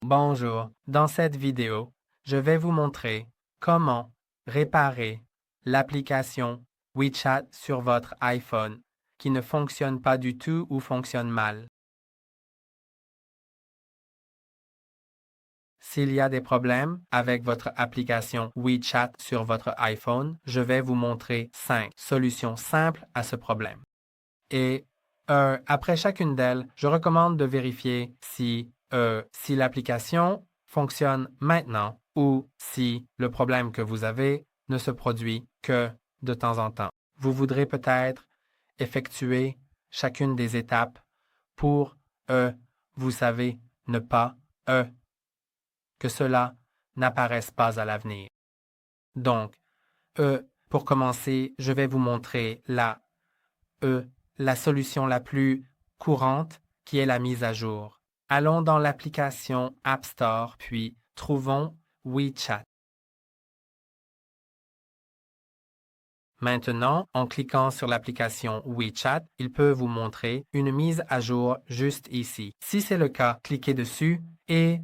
Bonjour, dans cette vidéo, je vais vous montrer comment réparer l'application WeChat sur votre iPhone qui ne fonctionne pas du tout ou fonctionne mal. S'il y a des problèmes avec votre application WeChat sur votre iPhone, je vais vous montrer 5 solutions simples à ce problème. Et après chacune d'elles, je recommande de vérifier si l'application fonctionne maintenant ou si le problème que vous avez ne se produit que de temps en temps. Vous voudrez peut-être effectuer chacune des étapes pour, vous savez, ne pas, que cela n'apparaisse pas à l'avenir. Donc, pour commencer, je vais vous montrer la solution la plus courante qui est la mise à jour. Allons dans l'application App Store, puis trouvons WeChat. Maintenant, en cliquant sur l'application WeChat, il peut vous montrer une mise à jour juste ici. Si c'est le cas, cliquez dessus et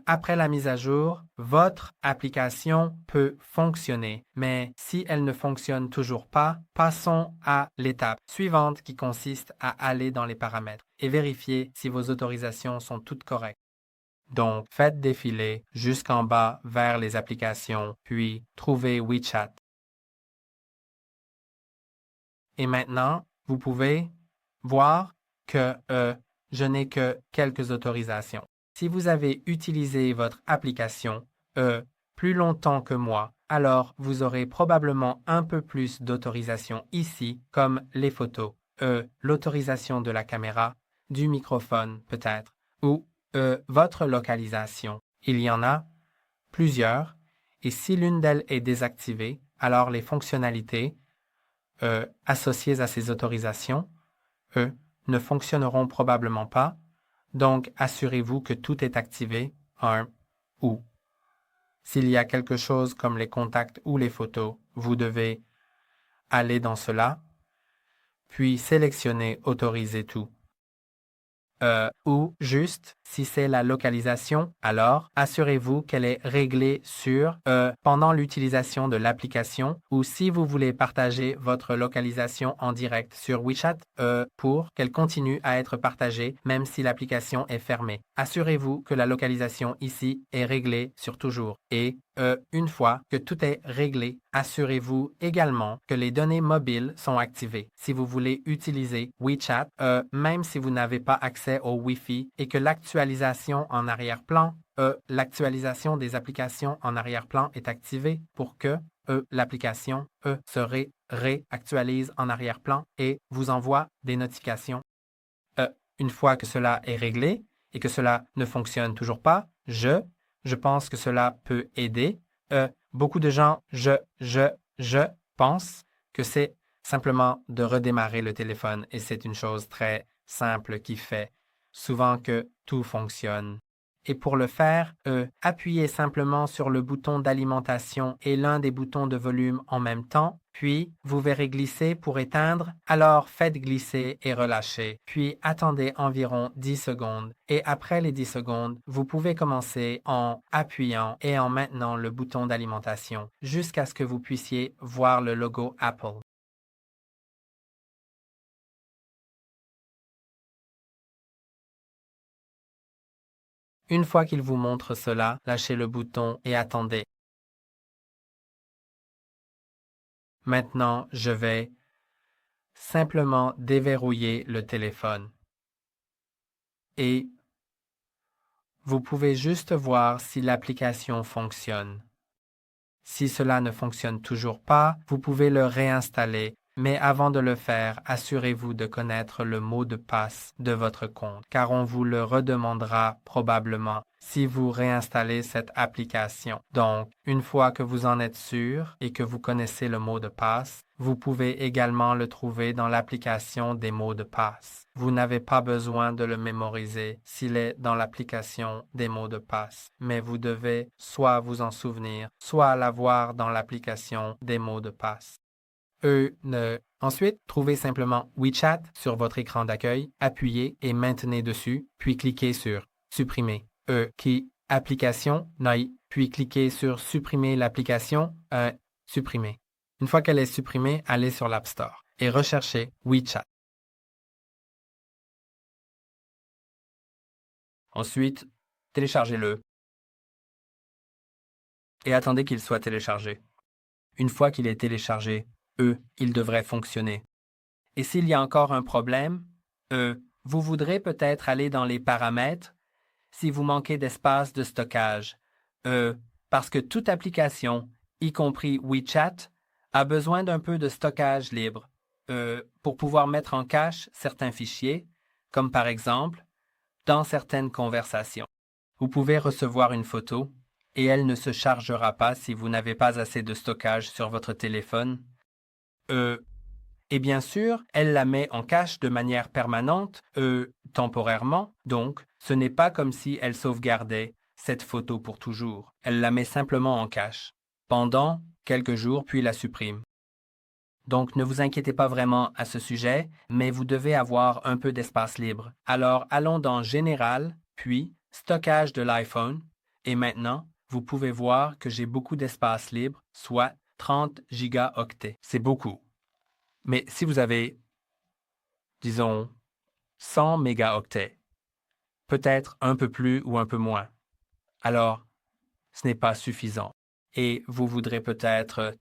après la mise à jour, votre application peut fonctionner. Mais si elle ne fonctionne toujours pas, passons à l'étape suivante qui consiste à aller dans les paramètres et vérifier si vos autorisations sont toutes correctes. Donc, faites défiler jusqu'en bas vers les applications, puis trouvez WeChat. Et maintenant, vous pouvez voir que je n'ai que quelques autorisations. Si vous avez utilisé votre application plus longtemps que moi, alors vous aurez probablement un peu plus d'autorisations ici, comme les photos, l'autorisation de la caméra, du microphone peut-être, ou votre localisation. Il y en a plusieurs, et si l'une d'elles est désactivée, alors les fonctionnalités associés à ces autorisations, eux, ne fonctionneront probablement pas, donc assurez-vous que tout est activé, ou. S'il y a quelque chose comme les contacts ou les photos, vous devez aller dans cela, puis sélectionner Autoriser tout. Ou juste, si c'est la localisation, alors assurez-vous qu'elle est réglée pendant l'utilisation de l'application ou si vous voulez partager votre localisation en direct sur WeChat pour qu'elle continue à être partagée même si l'application est fermée. Assurez-vous que la localisation ici est réglée sur toujours et une fois que tout est réglé, assurez-vous également que les données mobiles sont activées. Si vous voulez utiliser WeChat, même si vous n'avez pas accès au Wi-Fi et que l'actualisation en arrière-plan, l'actualisation des applications en arrière-plan est activée pour que l'application se réactualise en arrière-plan et vous envoie des notifications. Une fois que cela est réglé et que cela ne fonctionne toujours pas, je pense que cela peut aider. Beaucoup de gens, je pense que c'est simplement de redémarrer le téléphone et c'est une chose très simple qui fait souvent que tout fonctionne. Et pour le faire, appuyez simplement sur le bouton d'alimentation et l'un des boutons de volume en même temps, puis vous verrez glisser pour éteindre, alors faites glisser et relâcher, puis attendez environ 10 secondes. Et après les 10 secondes, vous pouvez commencer en appuyant et en maintenant le bouton d'alimentation jusqu'à ce que vous puissiez voir le logo Apple. Une fois qu'il vous montre cela, lâchez le bouton et attendez. Maintenant, je vais simplement déverrouiller le téléphone. Et vous pouvez juste voir si l'application fonctionne. Si cela ne fonctionne toujours pas, vous pouvez le réinstaller, mais avant de le faire, assurez-vous de connaître le mot de passe de votre compte, car on vous le redemandera probablement si vous réinstallez cette application. Donc, une fois que vous en êtes sûr et que vous connaissez le mot de passe, vous pouvez également le trouver dans l'application des mots de passe. Vous n'avez pas besoin de le mémoriser s'il est dans l'application des mots de passe, mais vous devez soit vous en souvenir, soit l'avoir dans l'application des mots de passe. Ensuite, trouvez simplement WeChat sur votre écran d'accueil, appuyez et maintenez dessus, puis cliquez sur Supprimer. Qui Application, puis cliquez sur Supprimer l'application, Supprimer. Une fois qu'elle est supprimée, allez sur l'App Store et recherchez WeChat. Ensuite, téléchargez-le et attendez qu'il soit téléchargé. Une fois qu'il est téléchargé, il devrait fonctionner. Et s'il y a encore un problème, vous voudrez peut-être aller dans les paramètres si vous manquez d'espace de stockage, parce que toute application, y compris WeChat, a besoin d'un peu de stockage libre pour pouvoir mettre en cache certains fichiers, comme par exemple dans certaines conversations. Vous pouvez recevoir une photo et elle ne se chargera pas si vous n'avez pas assez de stockage sur votre téléphone. Et bien sûr, elle la met en cache de manière permanente, temporairement, donc ce n'est pas comme si elle sauvegardait cette photo pour toujours. Elle la met simplement en cache pendant quelques jours puis la supprime. Donc ne vous inquiétez pas vraiment à ce sujet, mais vous devez avoir un peu d'espace libre. Alors allons dans Général, puis Stockage de l'iPhone, et maintenant, vous pouvez voir que j'ai beaucoup d'espace libre, soit 30 gigaoctets. C'est beaucoup. Mais si vous avez, disons, 100 mégaoctets, peut-être un peu plus ou un peu moins, alors ce n'est pas suffisant. Et vous voudrez peut-être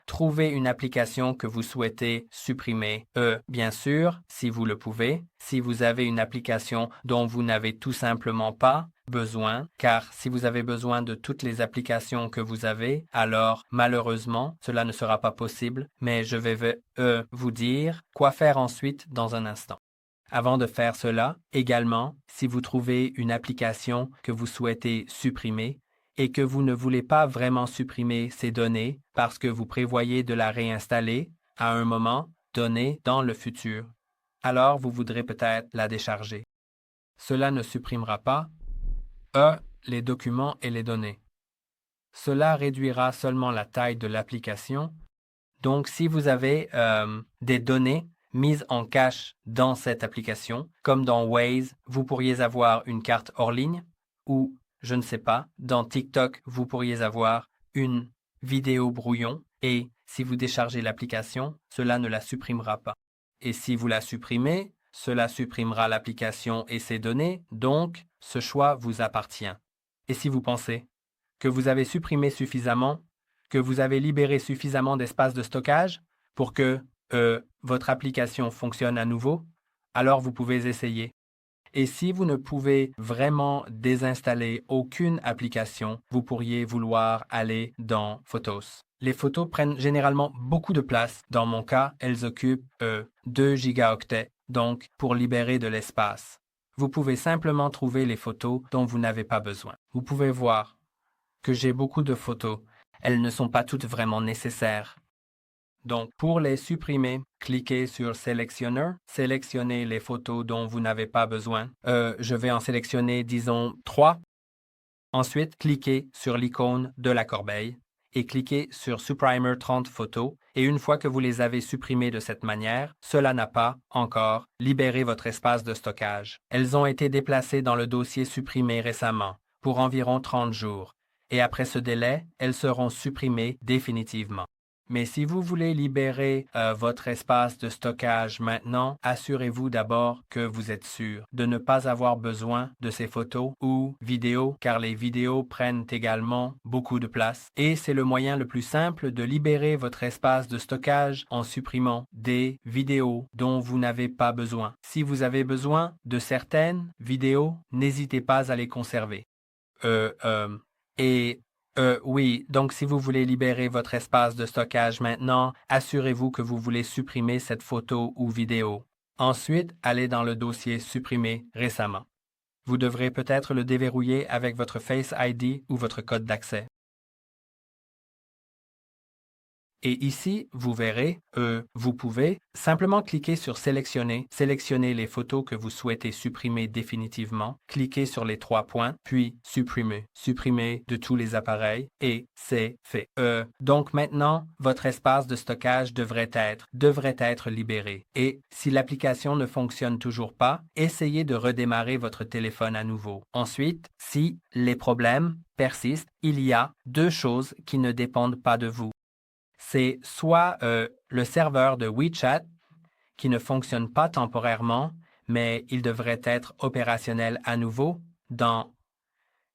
trouver une application que vous souhaitez supprimer. Bien sûr, si vous le pouvez, si vous avez une application dont vous n'avez tout simplement pas besoin, car si vous avez besoin de toutes les applications que vous avez, alors malheureusement, cela ne sera pas possible, mais je vais vous dire quoi faire ensuite dans un instant. Avant de faire cela, également, si vous trouvez une application que vous souhaitez supprimer, et que vous ne voulez pas vraiment supprimer ces données parce que vous prévoyez de la réinstaller à un moment donné dans le futur, alors vous voudrez peut-être la décharger. Cela ne supprimera pas les documents et les données. Cela réduira seulement la taille de l'application. Donc, si vous avez des données mises en cache dans cette application, comme dans Waze, vous pourriez avoir une carte hors ligne ou je ne sais pas, dans TikTok, vous pourriez avoir une vidéo brouillon et si vous déchargez l'application, cela ne la supprimera pas. Et si vous la supprimez, cela supprimera l'application et ses données, donc ce choix vous appartient. Et si vous pensez que vous avez supprimé suffisamment, que vous avez libéré suffisamment d'espace de stockage pour que votre application fonctionne à nouveau, alors vous pouvez essayer. Et si vous ne pouvez vraiment désinstaller aucune application, vous pourriez vouloir aller dans Photos. Les photos prennent généralement beaucoup de place. Dans mon cas, elles occupent 2 gigaoctets, donc pour libérer de l'espace. Vous pouvez simplement trouver les photos dont vous n'avez pas besoin. Vous pouvez voir que j'ai beaucoup de photos. Elles ne sont pas toutes vraiment nécessaires. Donc, pour les supprimer, cliquez sur Sélectionneur, sélectionnez les photos dont vous n'avez pas besoin. Je vais en sélectionner, disons, 3. Ensuite, cliquez sur l'icône de la corbeille et cliquez sur Supprimer 30 photos. Et une fois que vous les avez supprimées de cette manière, cela n'a pas encore libéré votre espace de stockage. Elles ont été déplacées dans le dossier supprimé récemment, pour environ 30 jours. Et après ce délai, elles seront supprimées définitivement. Mais si vous voulez libérer votre espace de stockage maintenant, assurez-vous d'abord que vous êtes sûr de ne pas avoir besoin de ces photos ou vidéos, car les vidéos prennent également beaucoup de place. Et c'est le moyen le plus simple de libérer votre espace de stockage en supprimant des vidéos dont vous n'avez pas besoin. Si vous avez besoin de certaines vidéos, n'hésitez pas à les conserver. Oui, donc si vous voulez libérer votre espace de stockage maintenant, assurez-vous que vous voulez supprimer cette photo ou vidéo. Ensuite, allez dans le dossier supprimé récemment. Vous devrez peut-être le déverrouiller avec votre Face ID ou votre code d'accès. Et ici, vous verrez, vous pouvez simplement cliquer sur Sélectionner, sélectionner les photos que vous souhaitez supprimer définitivement, cliquez sur les 3 points, puis Supprimer, supprimer de tous les appareils, et c'est fait. Donc maintenant, votre espace de stockage devrait être libéré. Et si l'application ne fonctionne toujours pas, essayez de redémarrer votre téléphone à nouveau. Ensuite, si les problèmes persistent, il y a 2 choses qui ne dépendent pas de vous. C'est soit le serveur de WeChat qui ne fonctionne pas temporairement, mais il devrait être opérationnel à nouveau dans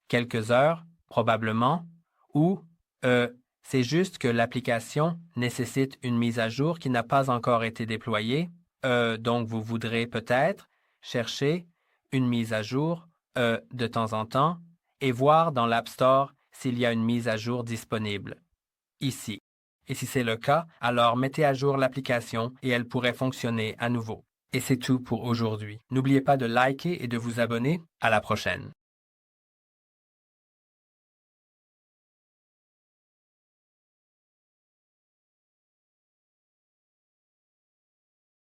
quelques heures, probablement, ou c'est juste que l'application nécessite une mise à jour qui n'a pas encore été déployée. Donc, vous voudrez peut-être chercher une mise à jour de temps en temps et voir dans l'App Store s'il y a une mise à jour disponible ici. Et si c'est le cas, alors mettez à jour l'application et elle pourrait fonctionner à nouveau. Et c'est tout pour aujourd'hui. N'oubliez pas de liker et de vous abonner. À la prochaine.